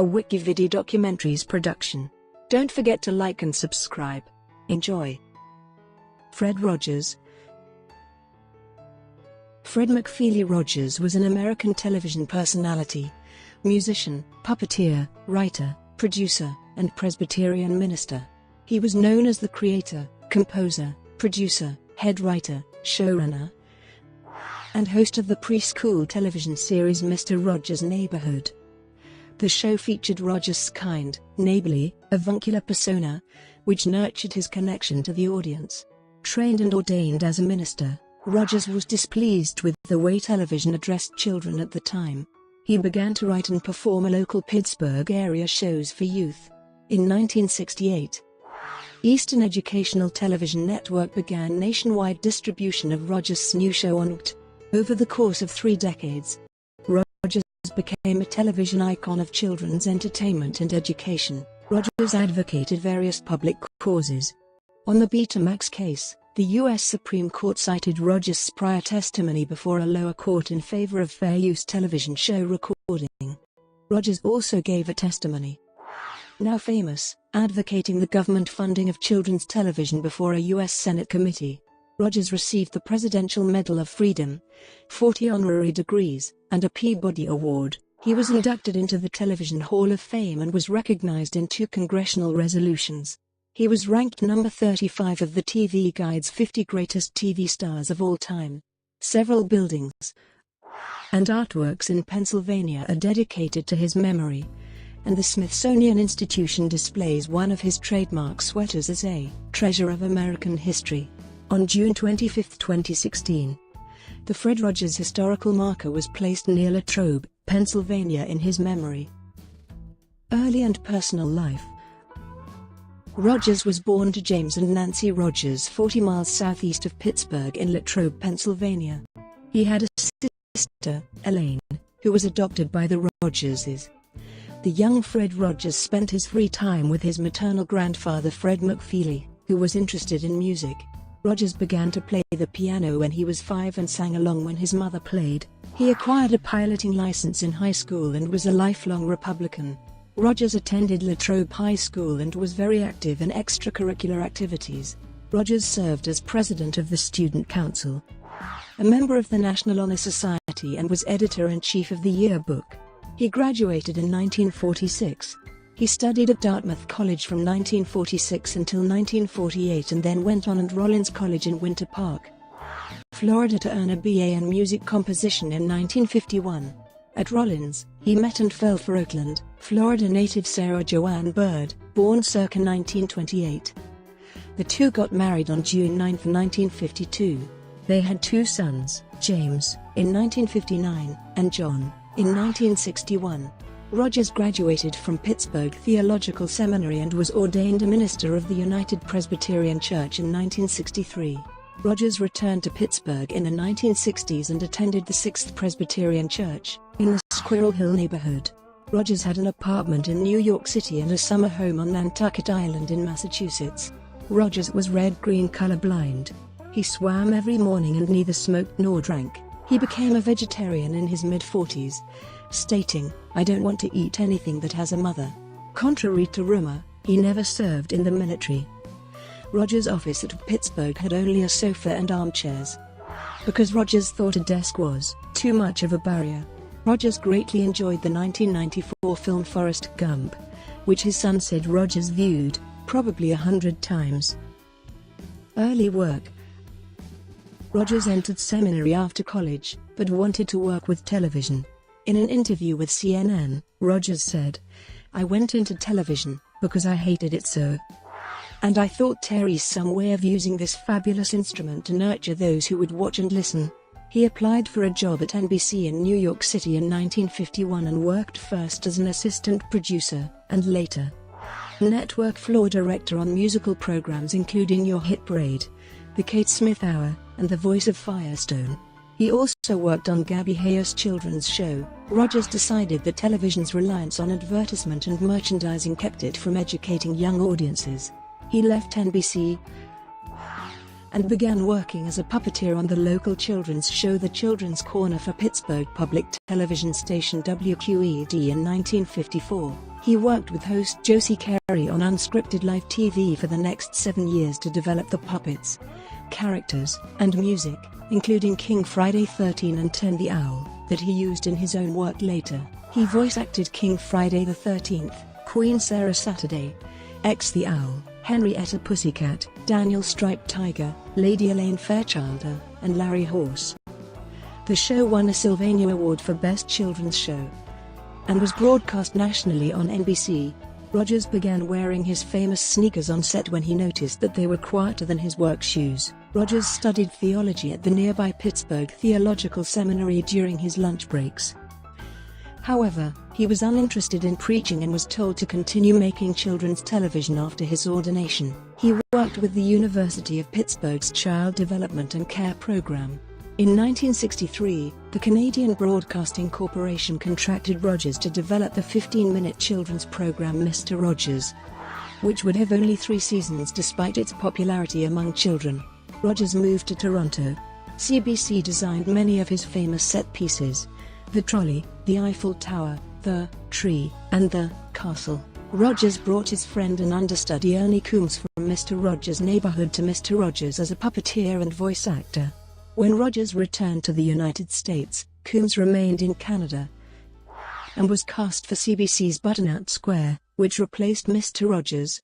a WikiVidi documentaries production. Don't forget to like and subscribe. Enjoy. Fred Rogers. Fred McFeely Rogers was an American television personality, musician, puppeteer, writer, producer, and Presbyterian minister. He was known as the creator, composer, producer, head writer, showrunner, and host of the preschool television series Mr. Rogers' Neighborhood. The show featured Rogers' kind, neighborly, avuncular persona, which nurtured his connection to the audience. Trained and ordained as a minister, Rogers was displeased with the way television addressed children at the time. He began to write and perform local Pittsburgh-area shows for youth. In 1968, Eastern Educational Television Network began nationwide distribution of Rogers' new show Untitled. Over the course of 3 decades, Rogers became a television icon of children's entertainment and education. Rogers advocated various public causes. On the Betamax case, the U.S. Supreme Court cited Rogers' prior testimony before a lower court in favor of fair use television show recording. Rogers also gave a testimony, now famous, advocating the government funding of children's television before a U.S. Senate committee. Rogers received the Presidential Medal of Freedom, 40 honorary degrees, and a Peabody Award. He was inducted into the Television Hall of Fame and was recognized in 2 congressional resolutions. He was ranked number 35 of the TV Guide's 50 Greatest TV Stars of All Time. Several buildings and artworks in Pennsylvania are dedicated to his memory, and the Smithsonian Institution displays one of his trademark sweaters as a treasure of American history. On June 25, 2016, the Fred Rogers historical marker was placed near Latrobe, Pennsylvania in his memory. Early and personal life. Rogers was born to James and Nancy Rogers 40 miles southeast of Pittsburgh in Latrobe, Pennsylvania. He had a sister, Elaine, who was adopted by the Rogerses. The young Fred Rogers spent his free time with his maternal grandfather Fred McFeely, who was interested in music. Rogers began to play the piano when he was 5 and sang along when his mother played. He acquired a piloting license in high school and was a lifelong Republican. Rogers attended Latrobe High School and was very active in extracurricular activities. Rogers served as president of the Student Council, a member of the National Honor Society, and was editor-in-chief of the yearbook. He graduated in 1946. He studied at Dartmouth College from 1946 until 1948 and then went on at Rollins College in Winter Park, Florida to earn a BA in music composition in 1951. At Rollins, he met and fell for Oakland, Florida native Sarah Joanne Bird, born circa 1928. The two got married on June 9, 1952. They had 2 sons, James, in 1959, and John, in 1961. Rogers graduated from Pittsburgh Theological Seminary and was ordained a minister of the United Presbyterian Church in 1963. Rogers returned to Pittsburgh in the 1960s and attended the 6th Presbyterian Church, in the Squirrel Hill neighborhood. Rogers had an apartment in New York City and a summer home on Nantucket Island in Massachusetts. Rogers was red-green colorblind. He swam every morning and neither smoked nor drank. He became a vegetarian in his mid-40s, stating, "I don't want to eat anything that has a mother." Contrary to rumor, he never served in the military. Rogers' office at Pittsburgh had only a sofa and armchairs, because Rogers thought a desk was too much of a barrier. Rogers greatly enjoyed the 1994 film Forrest Gump, which his son said Rogers viewed probably 100 times. Early work. Rogers entered seminary after college, but wanted to work with television. In an interview with CNN, Rogers said, "I went into television because I hated it so. And I thought Terry's some way of using this fabulous instrument to nurture those who would watch and listen." He applied for a job at NBC in New York City in 1951 and worked first as an assistant producer, and later network floor director on musical programs including Your Hit Parade, The Kate Smith Hour, and The Voice of Firestone. He also worked on Gabby Hayes' children's show. Rogers decided that television's reliance on advertisement and merchandising kept it from educating young audiences. He left NBC and began working as a puppeteer on the local children's show The Children's Corner for Pittsburgh public television station WQED in 1954. He worked with host Josie Carey on unscripted live TV for the next 7 years to develop the puppets, characters, and music, including King Friday 13 and 10 the Owl, that he used in his own work later. He voice-acted King Friday the 13th, Queen Sarah Saturday, X the Owl, Henrietta Pussycat, Daniel Striped Tiger, Lady Elaine Fairchild, and Larry Horse. The show won a Sylvania Award for Best Children's Show and was broadcast nationally on NBC. Rogers began wearing his famous sneakers on set when he noticed that they were quieter than his work shoes. Rogers studied theology at the nearby Pittsburgh Theological Seminary during his lunch breaks. However, he was uninterested in preaching and was told to continue making children's television after his ordination. He worked with the University of Pittsburgh's Child Development and Care Program. In 1963, the Canadian Broadcasting Corporation contracted Rogers to develop the 15-minute children's program Mr. Rogers, which would have only 3 seasons despite its popularity among children. Rogers moved to Toronto. CBC designed many of his famous set pieces: the trolley, the Eiffel Tower, the tree, and the castle. Rogers brought his friend and understudy Ernie Coombs from Mr. Rogers' Neighborhood to Mr. Rogers as a puppeteer and voice actor. When Rogers returned to the United States, Coombs remained in Canada and was cast for CBC's Butternut Square, which replaced Mr. Rogers,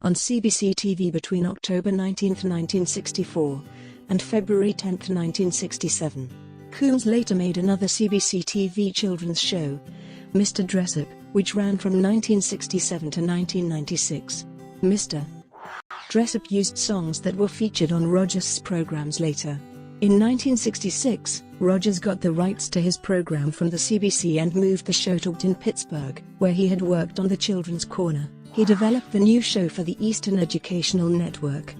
on CBC TV between October 19, 1964, and February 10, 1967. Coombs later made another CBC TV children's show, Mr. Dressup, which ran from 1967 to 1996. Mr. Dressup used songs that were featured on Rogers' programs later. In 1966, Rogers got the rights to his program from the CBC and moved the show to in Pittsburgh, where he had worked on the Children's Corner. He developed the new show for the Eastern Educational Network.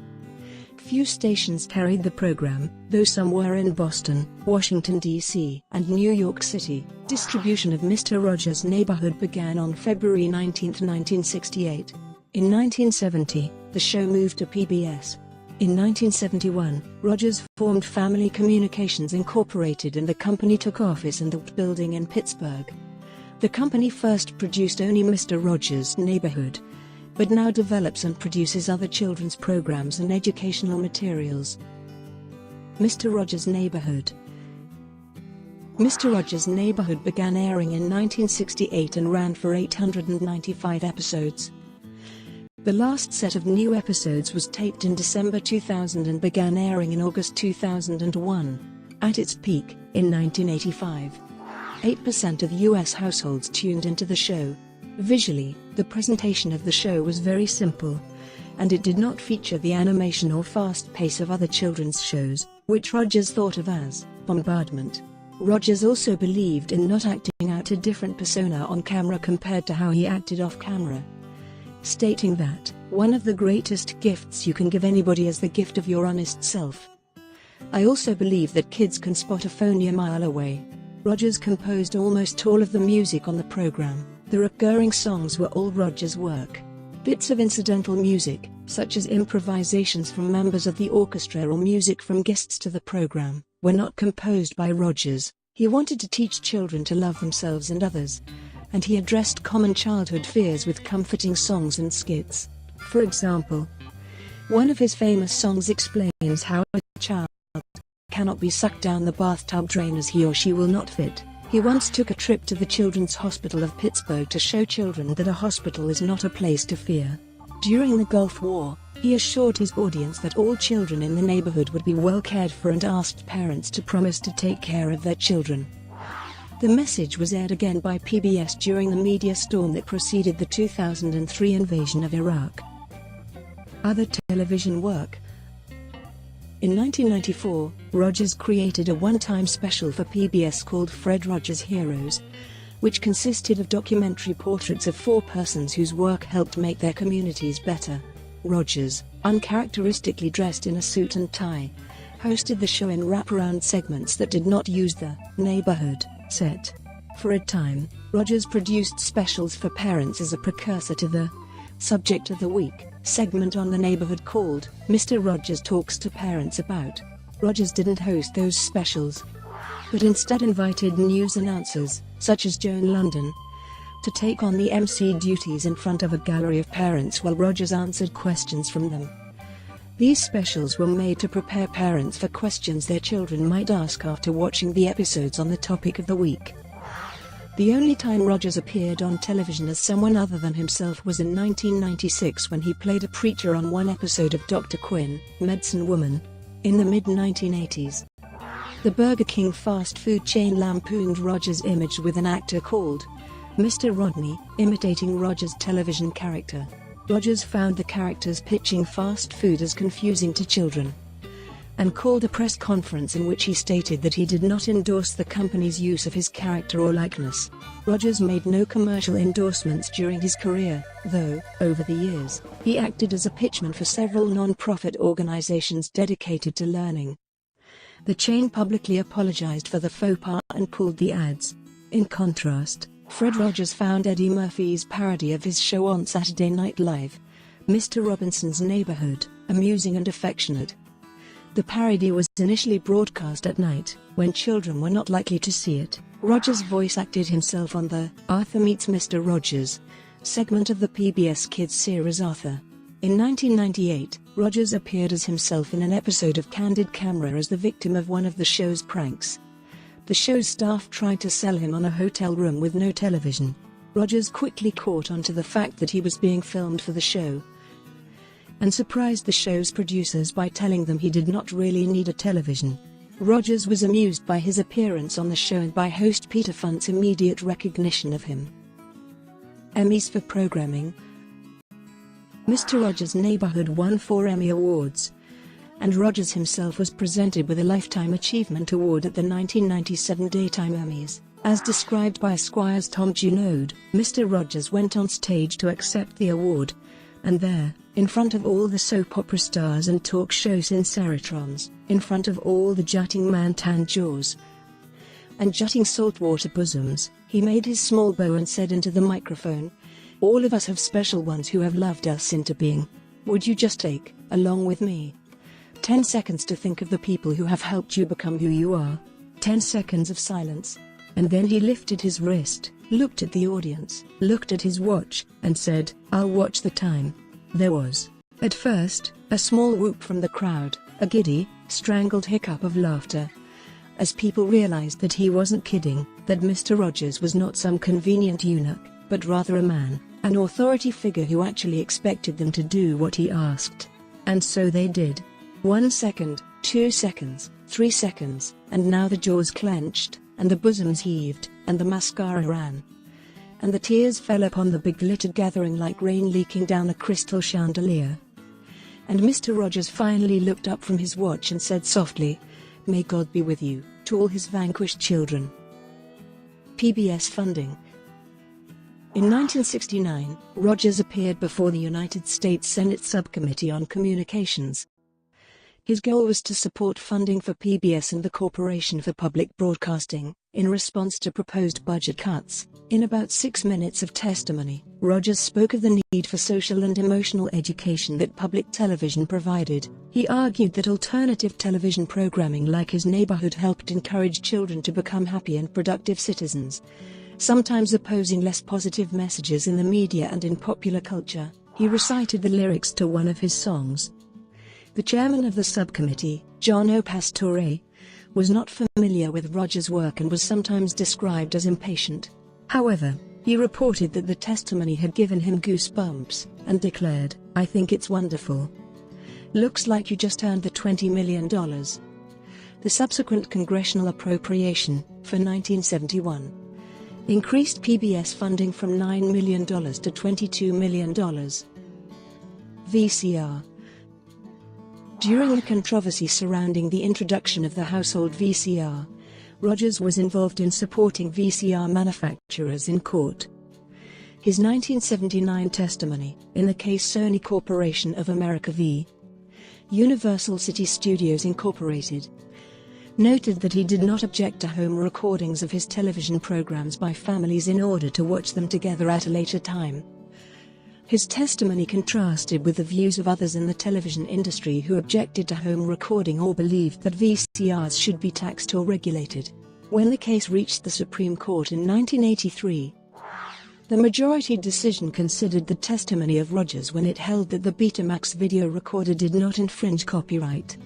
Few stations carried the program, though some were in Boston, Washington, D.C., and New York City. Distribution of Mr. Rogers' Neighborhood began on February 19, 1968. In 1970, the show moved to PBS. In 1971, Rogers formed Family Communications Incorporated and the company took office in the building in Pittsburgh. The company first produced only Mr. Rogers' Neighborhood, but now develops and produces other children's programs and educational materials. Mr. Rogers' Neighborhood. Mr. Rogers' Neighborhood began airing in 1968 and ran for 895 episodes. The last set of new episodes was taped in December 2000 and began airing in August 2001. At its peak, in 1985, 8% of U.S. households tuned into the show. Visually, the presentation of the show was very simple, and it did not feature the animation or fast pace of other children's shows, which Rogers thought of as bombardment. Rogers also believed in not acting out a different persona on camera compared to how he acted off camera, stating that, "One of the greatest gifts you can give anybody is the gift of your honest self. I also believe that kids can spot a phony a mile away." Rogers composed almost all of the music on the program. The recurring songs were all Rogers' work. Bits of incidental music, such as improvisations from members of the orchestra or music from guests to the program, were not composed by Rogers. He wanted to teach children to love themselves and others, and he addressed common childhood fears with comforting songs and skits. For example, one of his famous songs explains how a child cannot be sucked down the bathtub drain as he or she will not fit. He once took a trip to the Children's Hospital of Pittsburgh to show children that a hospital is not a place to fear. During the Gulf War, he assured his audience that all children in the neighborhood would be well cared for and asked parents to promise to take care of their children. The message was aired again by PBS during the media storm that preceded the 2003 invasion of Iraq. Other television work. In 1994, Rogers created a one-time special for PBS called Fred Rogers Heroes, which consisted of documentary portraits of 4 persons whose work helped make their communities better. Rogers, uncharacteristically dressed in a suit and tie, hosted the show in wraparound segments that did not use the neighborhood set. For a time, Rogers produced specials for parents as a precursor to the Subject of the Week segment on the neighborhood called Mr. Rogers Talks to Parents About. Rogers didn't host those specials, but instead invited news announcers, such as Joan London, to take on the MC duties in front of a gallery of parents while Rogers answered questions from them. These specials were made to prepare parents for questions their children might ask after watching the episodes on the topic of the week. The only time Rogers appeared on television as someone other than himself was in 1996 when he played a preacher on one episode of Dr. Quinn, Medicine Woman. In the mid-1980s, the Burger King fast food chain lampooned Rogers' image with an actor called Mr. Rodney, imitating Rogers' television character. Rogers found the characters pitching fast food as confusing to children, and called a press conference in which he stated that he did not endorse the company's use of his character or likeness. Rogers made no commercial endorsements during his career, though, over the years, he acted as a pitchman for several non-profit organizations dedicated to learning. The chain publicly apologized for the faux pas and pulled the ads. In contrast, Fred Rogers found Eddie Murphy's parody of his show on Saturday Night Live, Mr. Robinson's Neighborhood, amusing and affectionate. The parody was initially broadcast at night, when children were not likely to see it. Rogers voice-acted himself on the Arthur Meets Mr. Rogers segment of the PBS Kids series Arthur. In 1998, Rogers appeared as himself in an episode of Candid Camera as the victim of one of the show's pranks. The show's staff tried to sell him on a hotel room with no television. Rogers quickly caught on to the fact that he was being filmed for the show, and surprised the show's producers by telling them he did not really need a television. Rogers was amused by his appearance on the show and by host Peter Funt's immediate recognition of him. Emmys for programming. Mr. Rogers' Neighborhood won 4 Emmy Awards, and Rogers himself was presented with a Lifetime Achievement Award at the 1997 Daytime Emmys. As described by Esquire's Tom Junod, Mr. Rogers went on stage to accept the award, and there, in front of all the soap opera stars and talk show sincertrons, in front of all the jutting man-tanned jaws and jutting saltwater bosoms, he made his small bow and said into the microphone, "All of us have special ones who have loved us into being. Would you just take, along with me, 10 seconds to think of the people who have helped you become who you are?" 10 seconds of silence. And then he lifted his wrist, looked at the audience, looked at his watch, and said, "I'll watch the time." There was, at first, a small whoop from the crowd, a giddy, strangled hiccup of laughter, as people realized that he wasn't kidding, that Mr. Rogers was not some convenient eunuch, but rather a man, an authority figure who actually expected them to do what he asked. And so they did. 1 second, 2 seconds, 3 seconds, and now the jaws clenched, and the bosoms heaved, and the mascara ran, and the tears fell upon the big glittered gathering like rain leaking down a crystal chandelier. And Mr. Rogers finally looked up from his watch and said softly, "May God be with you," to all his vanquished children. PBS funding. In 1969, Rogers appeared before the United States Senate Subcommittee on Communications. His goal was to support funding for PBS and the Corporation for Public Broadcasting, in response to proposed budget cuts. In about 6 minutes of testimony, Rogers spoke of the need for social and emotional education that public television provided. He argued that alternative television programming like his Neighborhood helped encourage children to become happy and productive citizens, sometimes opposing less positive messages in the media and in popular culture. He recited the lyrics to one of his songs. The chairman of the subcommittee, John O. Pastore, was not familiar with Rogers' work and was sometimes described as impatient. However, he reported that the testimony had given him goosebumps, and declared, "I think it's wonderful. Looks like you just earned the $20 million. The subsequent congressional appropriation, for 1971, increased PBS funding from $9 million to $22 million. VCR. During the controversy surrounding the introduction of the household VCR, Rogers was involved in supporting VCR manufacturers in court. His 1979 testimony, in the case Sony Corporation of America v. Universal City Studios Incorporated, noted that he did not object to home recordings of his television programs by families in order to watch them together at a later time. His testimony contrasted with the views of others in the television industry who objected to home recording or believed that VCRs should be taxed or regulated. When the case reached the Supreme Court in 1983, The majority decision considered the testimony of Rogers when it held that the Betamax video recorder did not infringe copyright.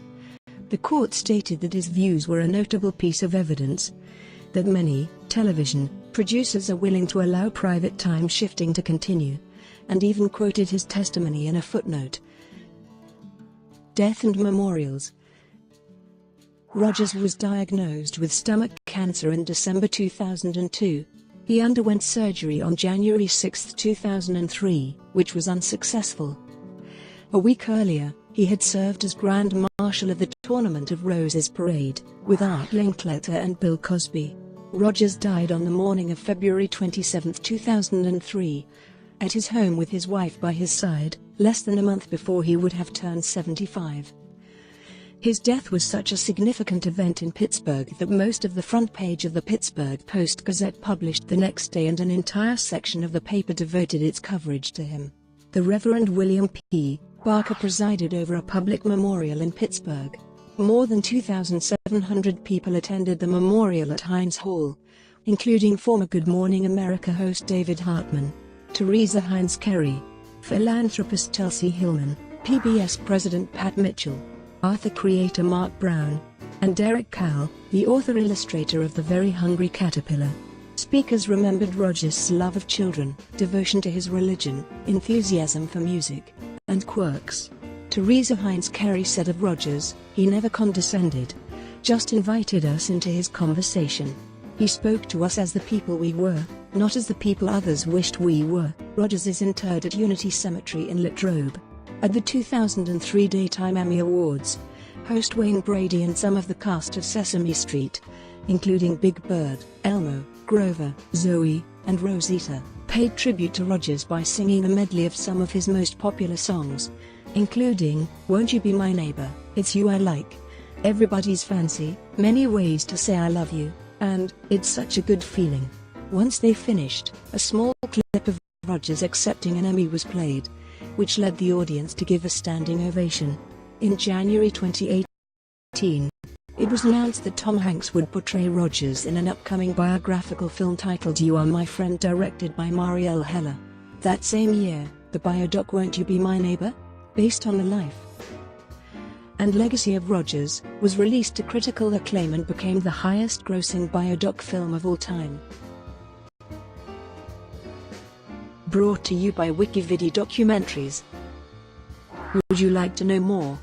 The court stated that his views were a notable piece of evidence that many television producers are willing to allow private time shifting to continue, and even quoted his testimony in a footnote. Death and memorials. Rogers was diagnosed with stomach cancer in December 2002. He underwent surgery on January 6, 2003, which was unsuccessful. A week earlier, he had served as Grand Marshal of the Tournament of Roses Parade, with Art Linkletter and Bill Cosby. Rogers died on the morning of February 27, 2003, at his home with his wife by his side, less than a month before he would have turned 75. His death was such a significant event in Pittsburgh that most of the front page of the Pittsburgh Post-Gazette published the next day, and an entire section of the paper devoted its coverage to him. The Reverend William P. Barker presided over a public memorial in Pittsburgh. More than 2,700 people attended the memorial at Heinz Hall, including former Good Morning America host David Hartman, Teresa Heinz Kerry, philanthropist Chelsea Hillman, PBS President Pat Mitchell, Arthur creator Mark Brown, and Derek Cowell, the author-illustrator of The Very Hungry Caterpillar. Speakers remembered Rogers' love of children, devotion to his religion, enthusiasm for music, and quirks. Teresa Heinz Kerry said of Rogers, "He never condescended, just invited us into his conversation. He spoke to us as the people we were, not as the people others wished we were." Rogers is interred at Unity Cemetery in Latrobe. At the 2003 Daytime Emmy Awards, host Wayne Brady and some of the cast of Sesame Street, including Big Bird, Elmo, Grover, Zoe, and Rosita, paid tribute to Rogers by singing a medley of some of his most popular songs, including "Won't You Be My Neighbor," "It's You I Like," "Everybody's Fancy," "Many Ways to Say I Love You," and "It's Such a Good Feeling." Once they finished, a small clip of Rogers accepting an Emmy was played, which led the audience to give a standing ovation. In January 2018, it was announced that Tom Hanks would portray Rogers in an upcoming biographical film titled You Are My Friend, directed by Marielle Heller. That same year, the biodoc Won't You Be My Neighbor?, based on the life and legacy of Rogers, was released to critical acclaim and became the highest-grossing biodoc film of all time. Brought to you by WikiVidi Documentaries. Would you like to know more?